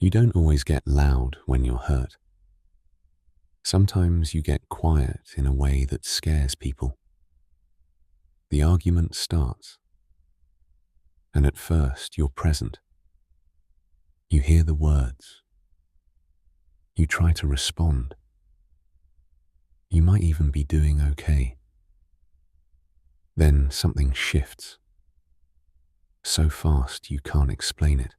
You don't always get loud when you're hurt. Sometimes you get quiet in a way that scares people. The argument starts, and at first you're present. You hear the words. You try to respond. You might even be doing okay. Then something shifts, so fast you can't explain it.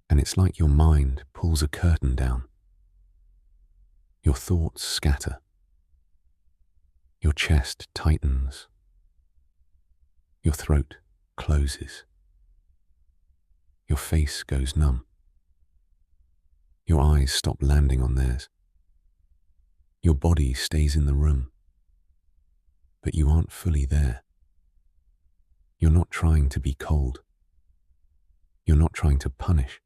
And it's like your mind pulls a curtain down. Your thoughts scatter. Your chest tightens. Your throat closes. Your face goes numb. Your eyes stop landing on theirs. Your body stays in the room, but you aren't fully there. You're not trying to be cold. You're not trying to punish.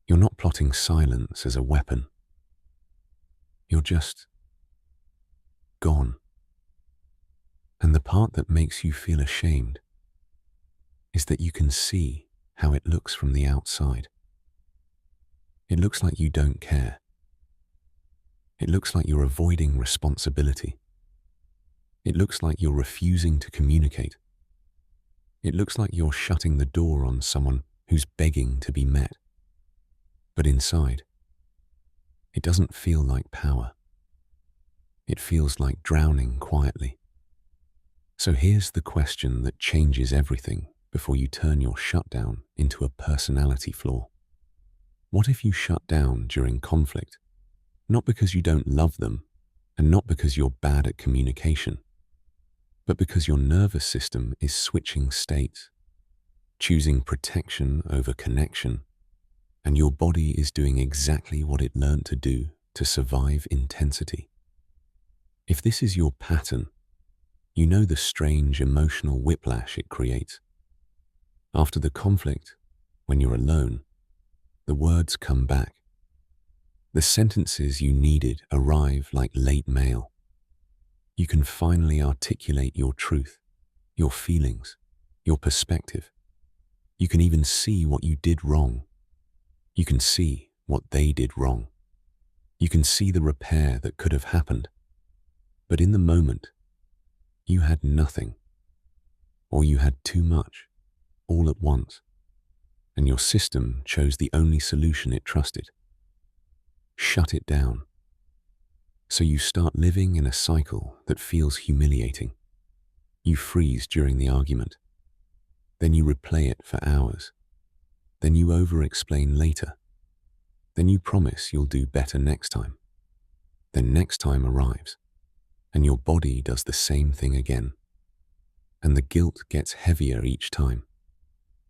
You're not plotting silence as a weapon. You're just gone. And the part that makes you feel ashamed is that you can see how it looks from the outside. It looks like you don't care. It looks like you're avoiding responsibility. It looks like you're refusing to communicate. It looks like you're shutting the door on someone who's begging to be met. But inside, it doesn't feel like power. It feels like drowning quietly. So here's the question that changes everything before you turn your shutdown into a personality flaw. What if you shut down during conflict? Not because you don't love them, and not because you're bad at communication, but because your nervous system is switching states, choosing protection over connection, and your body is doing exactly what it learned to do to survive intensity. If this is your pattern, you know the strange emotional whiplash it creates. After the conflict, when you're alone, the words come back. The sentences you needed arrive like late mail. You can finally articulate your truth, your feelings, your perspective. You can even see what you did wrong. You can see what they did wrong. You can see the repair that could have happened. But in the moment, you had nothing, or you had too much, all at once, and your system chose the only solution it trusted. Shut it down. So you start living in a cycle that feels humiliating. You freeze during the argument. Then you replay it for hours. Then you over-explain later. Then you promise you'll do better next time. Then next time arrives, and your body does the same thing again. And the guilt gets heavier each time,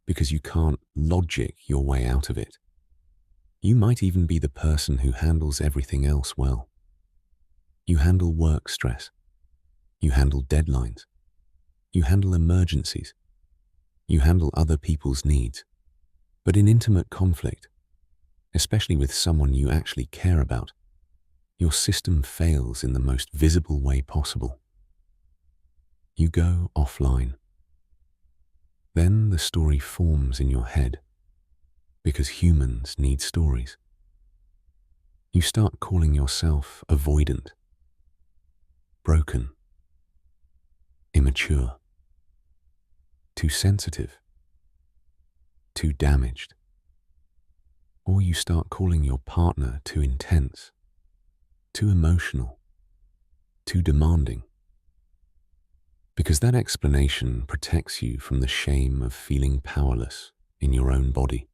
because you can't logic your way out of it. You might even be the person who handles everything else well. You handle work stress. You handle deadlines. You handle emergencies. You handle other people's needs. But in intimate conflict, especially with someone you actually care about, your system fails in the most visible way possible. You go offline. Then the story forms in your head, because humans need stories. You start calling yourself avoidant, broken, immature, too sensitive, too damaged. Or you start calling your partner too intense, too emotional, too demanding. Because that explanation protects you from the shame of feeling powerless in your own body.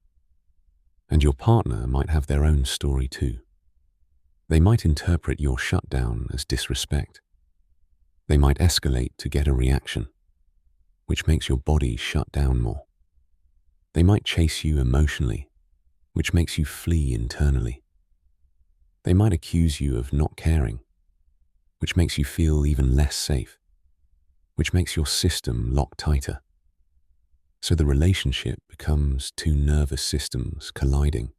And your partner might have their own story too. They might interpret your shutdown as disrespect. They might escalate to get a reaction, which makes your body shut down more. They might chase you emotionally, which makes you flee internally. They might accuse you of not caring, which makes you feel even less safe, which makes your system lock tighter. So the relationship becomes two nervous systems colliding,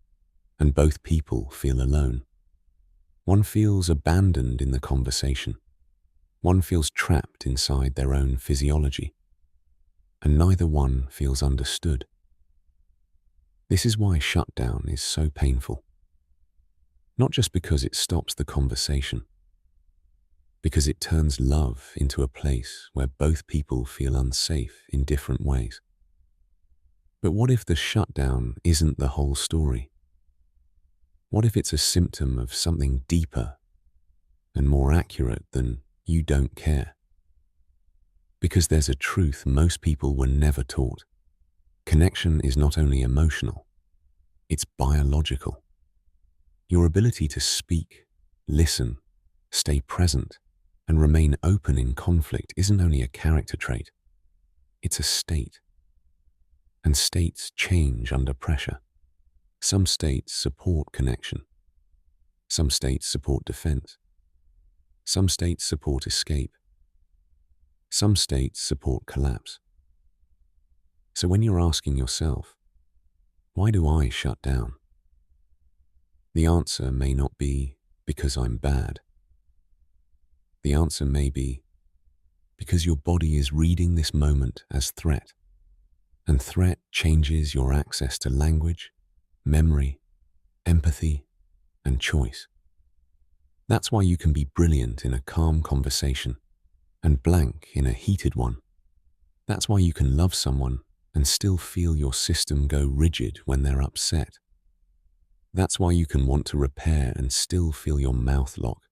and both people feel alone. One feels abandoned in the conversation. One feels trapped inside their own physiology, and neither one feels understood. This is why shutdown is so painful. Not just because it stops the conversation, because it turns love into a place where both people feel unsafe in different ways. But what if the shutdown isn't the whole story? What if it's a symptom of something deeper and more accurate than you don't care? Because there's a truth most people were never taught. Connection is not only emotional, it's biological. Your ability to speak, listen, stay present, and remain open in conflict isn't only a character trait, it's a state. And states change under pressure. Some states support connection. Some states support defense. Some states support escape. Some states support collapse. So when you're asking yourself, why do I shut down? The answer may not be because I'm bad. The answer may be because your body is reading this moment as threat, and threat changes your access to language, memory, empathy, and choice. That's why you can be brilliant in a calm conversation and blank in a heated one. That's why you can love someone and still feel your system go rigid when they're upset. That's why you can want to repair and still feel your mouth lock.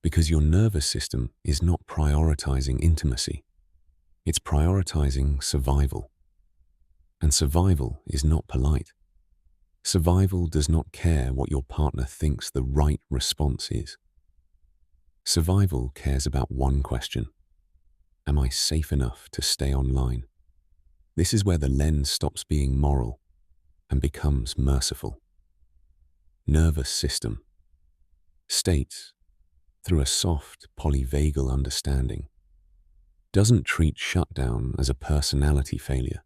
Because your nervous system is not prioritizing intimacy. It's prioritizing survival. And survival is not polite. Survival does not care what your partner thinks the right response is. Survival cares about one question. Am I safe enough to stay online? This is where the lens stops being moral and becomes merciful. Nervous system states, through a soft, polyvagal understanding, doesn't treat shutdown as a personality failure.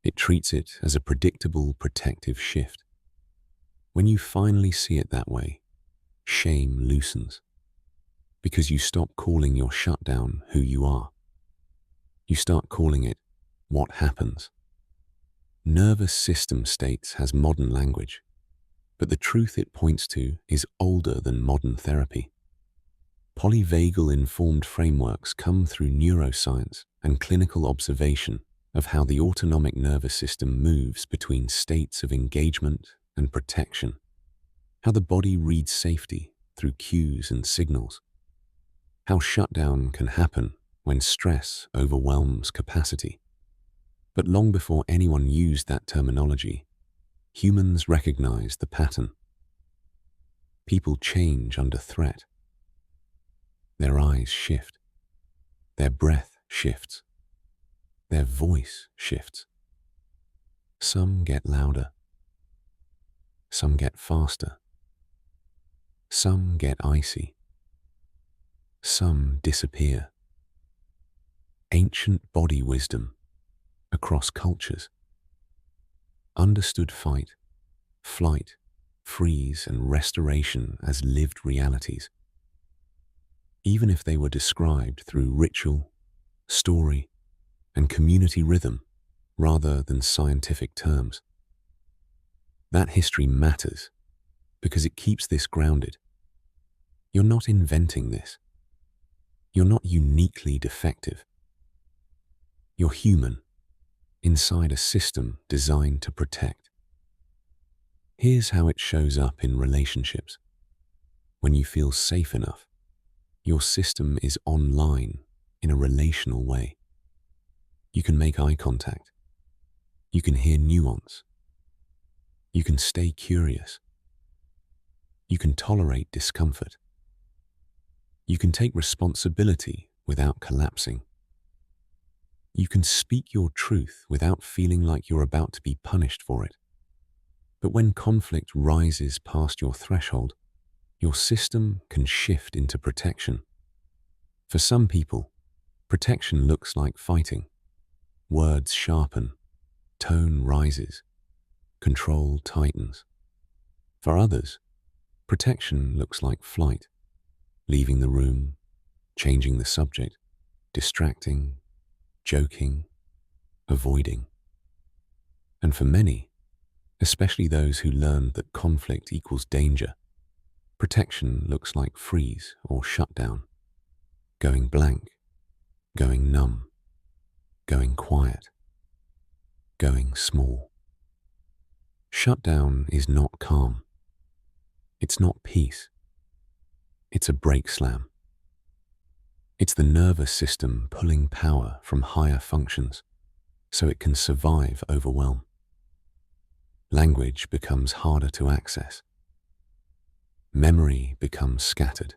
It treats it as a predictable protective shift. When you finally see it that way, shame loosens. Because you stop calling your shutdown who you are. You start calling it what happens. Nervous system states has modern language, but the truth it points to is older than modern therapy. Polyvagal informed frameworks come through neuroscience and clinical observation of how the autonomic nervous system moves between states of engagement and protection, how the body reads safety through cues and signals, how shutdown can happen when stress overwhelms capacity. But long before anyone used that terminology, humans recognized the pattern. People change under threat. Their eyes shift. Their breath shifts. Their voice shifts. Some get louder. Some get faster. Some get icy. Some disappear. Ancient body wisdom across cultures understood fight, flight, freeze, and restoration as lived realities, even if they were described through ritual, story, and community rhythm rather than scientific terms. That history matters because it keeps this grounded. You're not inventing this. You're not uniquely defective. You're human, inside a system designed to protect. Here's how it shows up in relationships. When you feel safe enough, your system is online in a relational way. You can make eye contact. You can hear nuance. You can stay curious. You can tolerate discomfort. You can take responsibility without collapsing. You can speak your truth without feeling like you're about to be punished for it. But when conflict rises past your threshold, your system can shift into protection. For some people, protection looks like fighting. Words sharpen, tone rises, control tightens. For others, protection looks like flight, leaving the room, changing the subject, distracting, joking, avoiding. And for many, especially those who learned that conflict equals danger. Protection looks like freeze or shutdown, going blank, going numb, going quiet, going small. Shutdown is not calm. It's not peace. It's a brake slam. It's the nervous system pulling power from higher functions so it can survive overwhelm. Language becomes harder to access. Memory becomes scattered.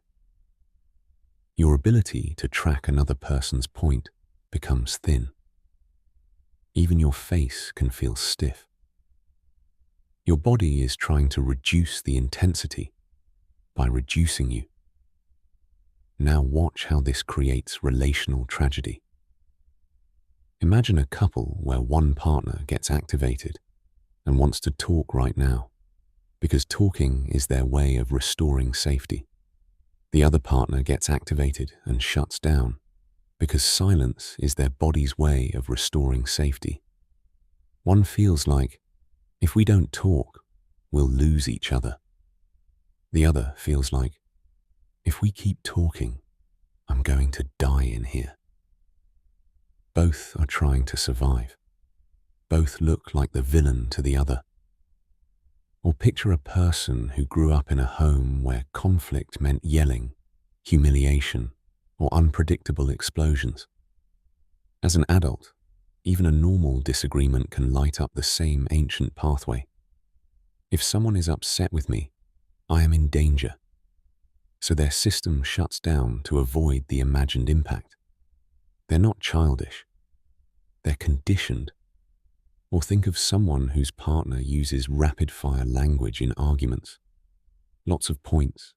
Your ability to track another person's point becomes thin. Even your face can feel stiff. Your body is trying to reduce the intensity by reducing you. Now watch how this creates relational tragedy. Imagine a couple where one partner gets activated and wants to talk right now, because talking is their way of restoring safety. The other partner gets activated and shuts down, because silence is their body's way of restoring safety. One feels like, if we don't talk, we'll lose each other. The other feels like, if we keep talking, I'm going to die in here. Both are trying to survive. Both look like the villain to the other. Or picture a person who grew up in a home where conflict meant yelling, humiliation, or unpredictable explosions. As an adult, even a normal disagreement can light up the same ancient pathway. If someone is upset with me, I am in danger. So their system shuts down to avoid the imagined impact. They're not childish. They're conditioned. Or think of someone whose partner uses rapid-fire language in arguments. Lots of points,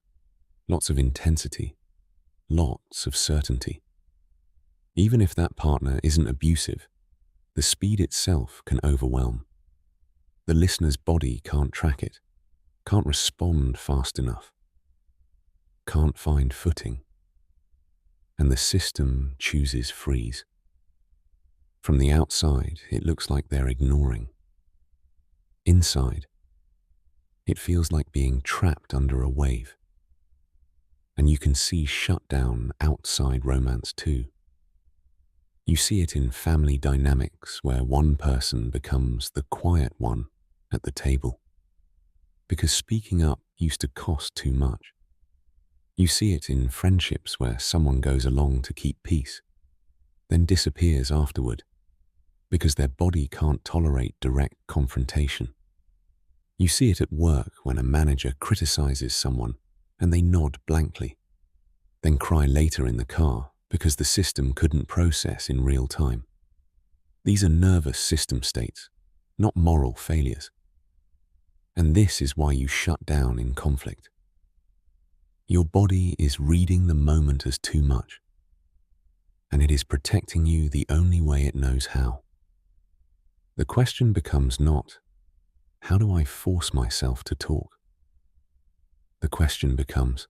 lots of intensity, lots of certainty. Even if that partner isn't abusive, the speed itself can overwhelm. The listener's body can't track it, can't respond fast enough, can't find footing, and the system chooses freeze. From the outside, it looks like they're ignoring. Inside, it feels like being trapped under a wave. And you can see shutdown outside romance too. You see it in family dynamics where one person becomes the quiet one at the table, because speaking up used to cost too much. You see it in friendships where someone goes along to keep peace, then disappears afterward, because their body can't tolerate direct confrontation. You see it at work when a manager criticizes someone and they nod blankly, then cry later in the car because the system couldn't process in real time. These are nervous system states, not moral failures. And this is why you shut down in conflict. Your body is reading the moment as too much, and it is protecting you the only way it knows how. The question becomes not, how do I force myself to talk? The question becomes,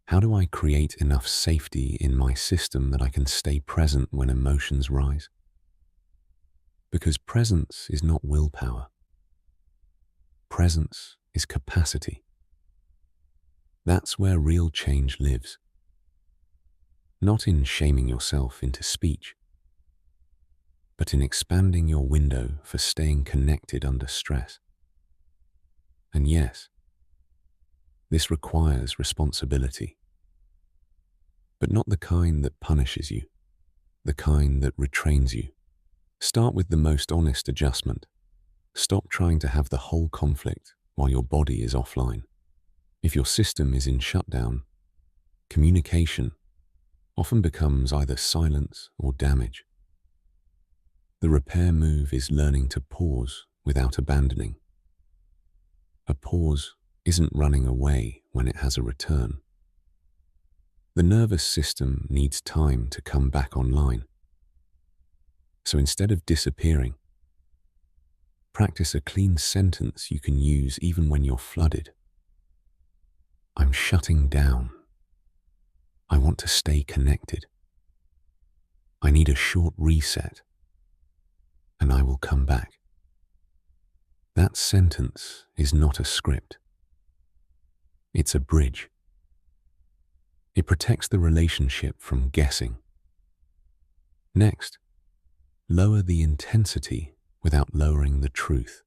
how do I create enough safety in my system that I can stay present when emotions rise? Because presence is not willpower. Presence is capacity. That's where real change lives. Not in shaming yourself into speech, but in expanding your window for staying connected under stress. And yes, this requires responsibility, but not the kind that punishes you, the kind that retrains you. Start with the most honest adjustment. Stop trying to have the whole conflict while your body is offline. If your system is in shutdown, communication often becomes either silence or damage. The repair move is learning to pause without abandoning. A pause isn't running away when it has a return. The nervous system needs time to come back online. So instead of disappearing, practice a clean sentence you can use even when you're flooded. I'm shutting down. I want to stay connected. I need a short reset, and I will come back. That sentence is not a script. It's a bridge. It protects the relationship from guessing. Next, lower the intensity without lowering the truth.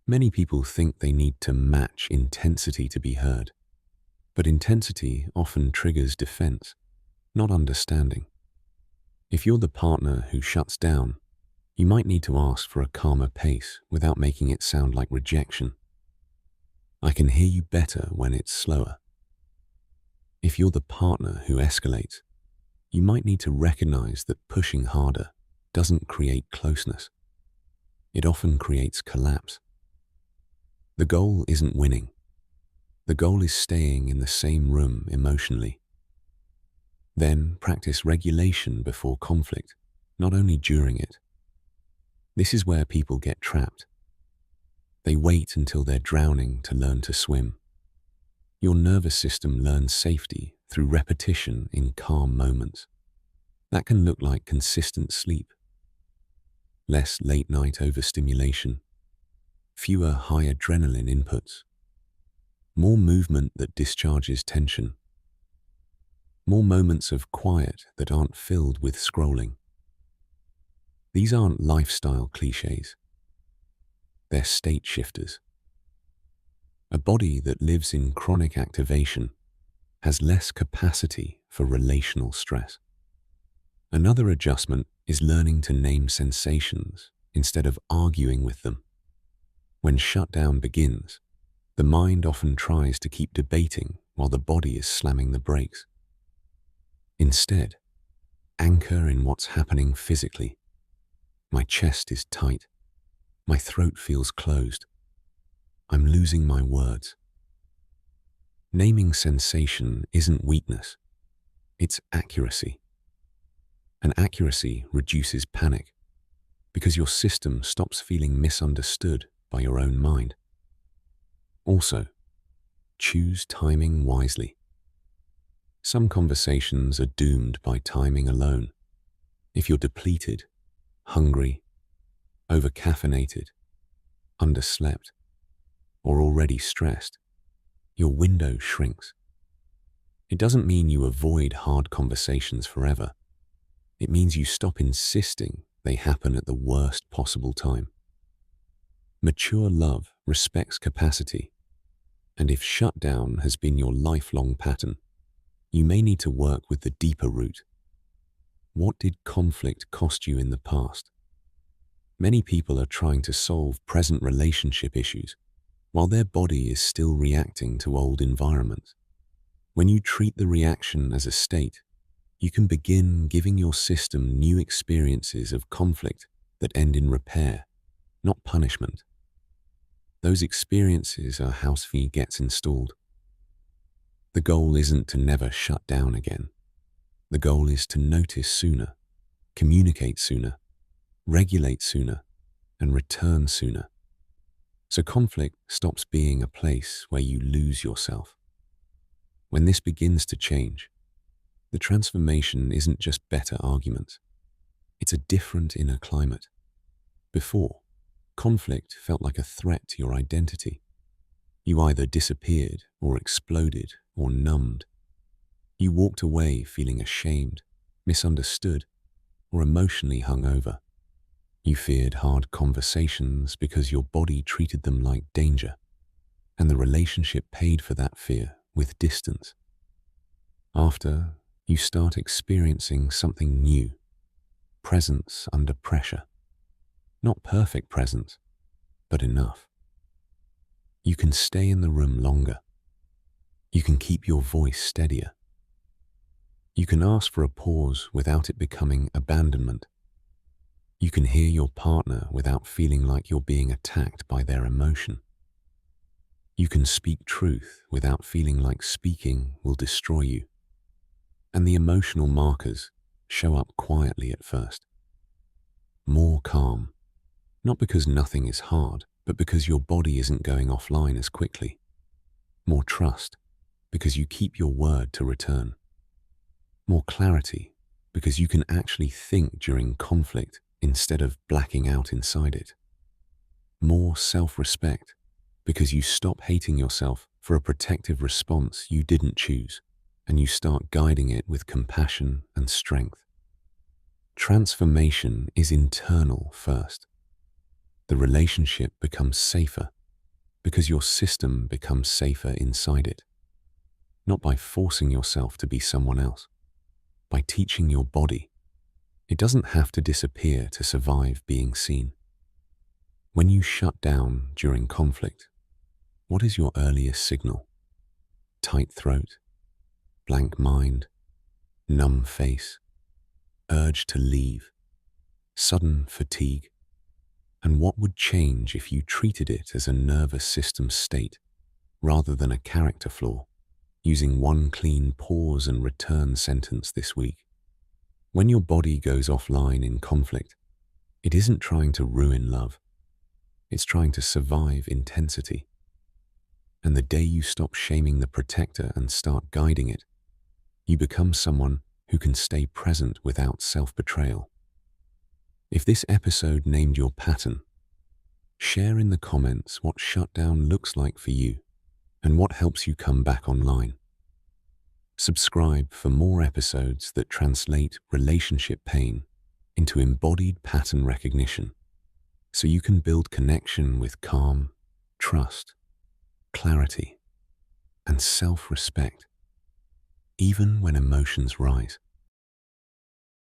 Many people think they need to match intensity to be heard, but intensity often triggers defense, not understanding. If you're the partner who shuts down, you might need to ask for a calmer pace without making it sound like rejection. I can hear you better when it's slower. If you're the partner who escalates, you might need to recognize that pushing harder doesn't create closeness. It often creates collapse. The goal isn't winning. The goal is staying in the same room emotionally. Then practice regulation before conflict, not only during it. This is where people get trapped. They wait until they're drowning to learn to swim. Your nervous system learns safety through repetition in calm moments. That can look like consistent sleep, less late-night overstimulation, fewer high adrenaline inputs, more movement that discharges tension, more moments of quiet that aren't filled with scrolling. These aren't lifestyle cliches. They're state shifters. A body that lives in chronic activation has less capacity for relational stress. Another adjustment is learning to name sensations instead of arguing with them. When shutdown begins, the mind often tries to keep debating while the body is slamming the brakes. Instead, anchor in what's happening physically. My chest is tight. My throat feels closed. I'm losing my words. Naming sensation isn't weakness. It's accuracy. And accuracy reduces panic because your system stops feeling misunderstood by your own mind. Also, choose timing wisely. Some conversations are doomed by timing alone. If you're depleted, hungry, over-caffeinated, underslept, or already stressed, your window shrinks. It doesn't mean you avoid hard conversations forever. It means you stop insisting they happen at the worst possible time. Mature love respects capacity, and if shutdown has been your lifelong pattern, you may need to work with the deeper root. What did conflict cost you in the past? Many people are trying to solve present relationship issues while their body is still reacting to old environments. When you treat the reaction as a state, you can begin giving your system new experiences of conflict that end in repair, not punishment. Those experiences are how SFI gets installed. The goal isn't to never shut down again. The goal is to notice sooner, communicate sooner, regulate sooner, and return sooner. So conflict stops being a place where you lose yourself. When this begins to change, the transformation isn't just better arguments. It's a different inner climate. Before, conflict felt like a threat to your identity. You either disappeared or exploded or numbed. You walked away feeling ashamed, misunderstood, or emotionally hungover. You feared hard conversations because your body treated them like danger, and the relationship paid for that fear with distance. After, you start experiencing something new, presence under pressure. Not perfect presence, but enough. You can stay in the room longer. You can keep your voice steadier. You can ask for a pause without it becoming abandonment. You can hear your partner without feeling like you're being attacked by their emotion. You can speak truth without feeling like speaking will destroy you. And the emotional markers show up quietly at first. More calm, not because nothing is hard, but because your body isn't going offline as quickly. More trust, because you keep your word to return. More clarity, because you can actually think during conflict instead of blacking out inside it. more self-respect, because you stop hating yourself for a protective response you didn't choose, and you start guiding it with compassion and strength. Transformation is internal first. The relationship becomes safer because your system becomes safer inside it. Not by forcing yourself to be someone else, by teaching your body. It doesn't have to disappear to survive being seen. When you shut down during conflict, what is your earliest signal? Tight throat, blank mind, numb face, urge to leave, sudden fatigue. And what would change if you treated it as a nervous system state rather than a character flaw, using one clean pause and return sentence this week? When your body goes offline in conflict, it isn't trying to ruin love. It's trying to survive intensity. And the day you stop shaming the protector and start guiding it, you become someone who can stay present without self-betrayal. If this episode named your pattern, share in the comments what shutdown looks like for you and what helps you come back online. Subscribe for more episodes that translate relationship pain into embodied pattern recognition, so you can build connection with calm, trust, clarity, and self-respect, even when emotions rise.